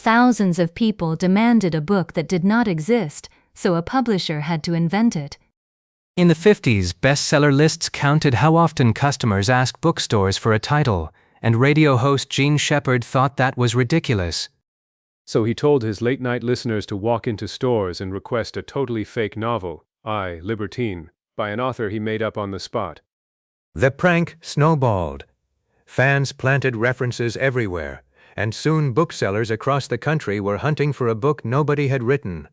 Thousands of people demanded a book that did not exist, so a publisher had to invent it. In the 50s, bestseller lists counted how often customers asked bookstores for a title, and radio host Gene Shepard thought that was ridiculous. So he told his late-night listeners to walk into stores and request a totally fake novel, I, Libertine, by an author he made up on the spot. The prank snowballed. Fans planted references everywhere, and soon booksellers across the country were hunting for a book nobody had written.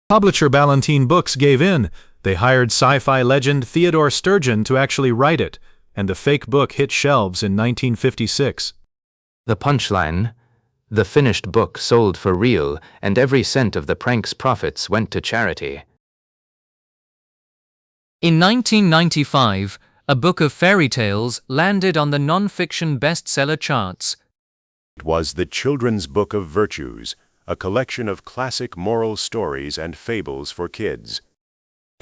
Publisher Ballantine Books gave in. They hired sci-fi legend Theodore Sturgeon to actually write it, and the fake book hit shelves in 1956. The punchline: the finished book sold for real, and every cent of the prank's profits went to charity. In 1995, a book of fairy tales landed on the non-fiction bestseller charts. It was the Children's Book of Virtues, a collection of classic moral stories and fables for kids.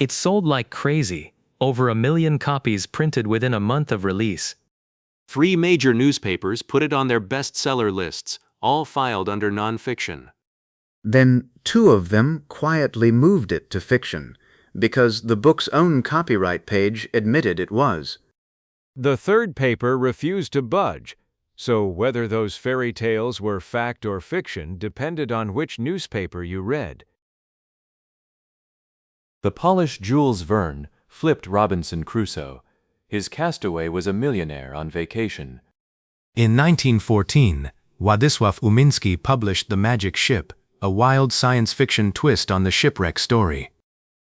It sold like crazy, over 1 million copies printed within a month of release. 3 major newspapers put it on their bestseller lists, all filed under nonfiction. Then 2 of them quietly moved it to fiction, because the book's own copyright page admitted it was. The 3rd paper refused to budge, so whether those fairy tales were fact or fiction depended on which newspaper you read. The Polish Jules Verne flipped Robinson Crusoe. His castaway was a millionaire on vacation. In 1914, Władysław Umiński published The Magic Ship, a wild science fiction twist on the shipwreck story.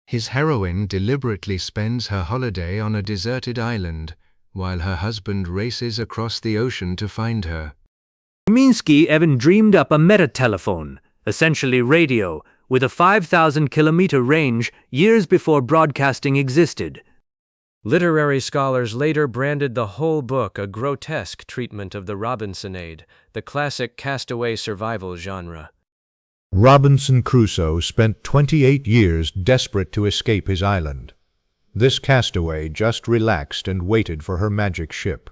His heroine deliberately spends her holiday on a deserted island, while her husband races across the ocean to find her. Umiński even dreamed up a metatelephone, essentially radio, with a 5,000-kilometer range years before broadcasting existed. Literary scholars later branded the whole book a grotesque treatment of the Robinsonade, the classic castaway survival genre. Robinson Crusoe spent 28 years desperate to escape his island. This castaway just relaxed and waited for her magic ship.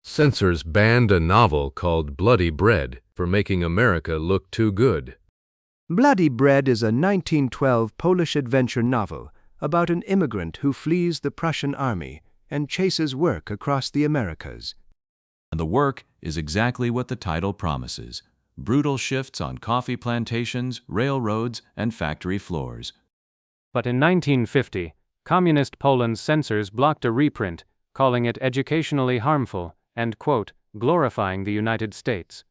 Censors banned a novel called Bloody Bread for making America look too good. Bloody Bread is a 1912 Polish adventure novel about an immigrant who flees the Prussian army and chases work across the Americas. And the work is exactly what the title promises: brutal shifts on coffee plantations, railroads, and factory floors. But in 1950, Communist Poland's censors blocked a reprint, calling it educationally harmful and, quote, glorifying the United States.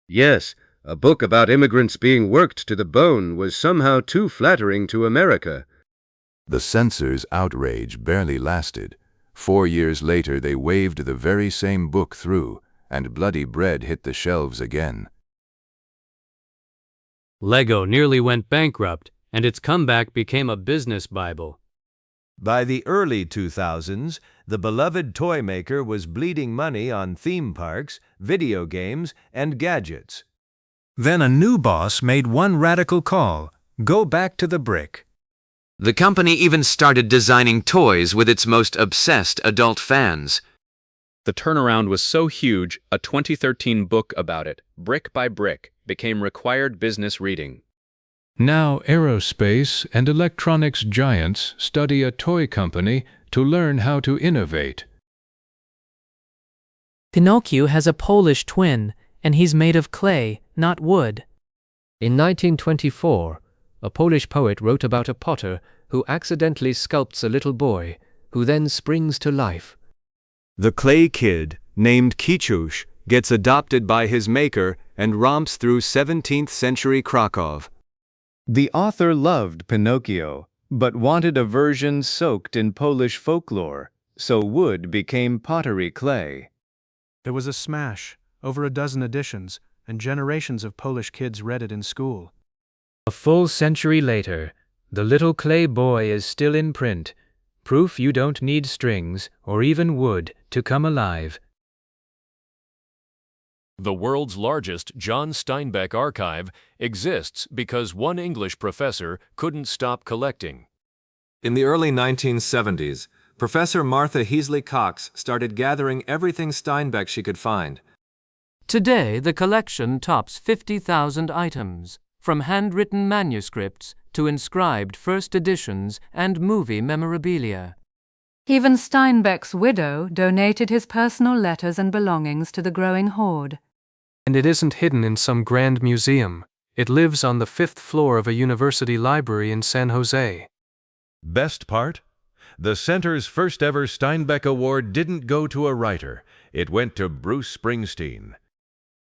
Yes, a book about immigrants being worked to the bone was somehow too flattering to America. The censors' outrage barely lasted. 4 years later, they waved the very same book through, and Bloody Bread hit the shelves again. Lego nearly went bankrupt, and its comeback became a business Bible. By the early 2000s, the beloved toy maker was bleeding money on theme parks, video games, and gadgets. Then a new boss made one radical call: go back to the brick. The company even started designing toys with its most obsessed adult fans. The turnaround was so huge, a 2013 book about it, Brick by Brick, became required business reading. Now aerospace and electronics giants study a toy company to learn how to innovate. Pinocchio has a Polish twin, and he's made of clay, not wood. In 1924, a Polish poet wrote about a potter who accidentally sculpts a little boy, who then springs to life. The clay kid, named Kichuś, gets adopted by his maker and romps through 17th century Krakow. The author loved Pinocchio, but wanted a version soaked in Polish folklore, so wood became pottery clay. There was a smash, over a dozen editions, and generations of Polish kids read it in school. A full century later, the little clay boy is still in print, proof you don't need strings or even wood to come alive. The world's largest John Steinbeck archive exists because one English professor couldn't stop collecting. In the early 1970s, Professor Martha Heasley Cox started gathering everything Steinbeck she could find. Today, the collection tops 50,000 items, from handwritten manuscripts to inscribed first editions and movie memorabilia. Even Steinbeck's widow donated his personal letters and belongings to the growing hoard. And it isn't hidden in some grand museum. It lives on the 5th floor of a university library in San Jose. Best part? The Center's first ever Steinbeck Award didn't go to a writer. It went to Bruce Springsteen.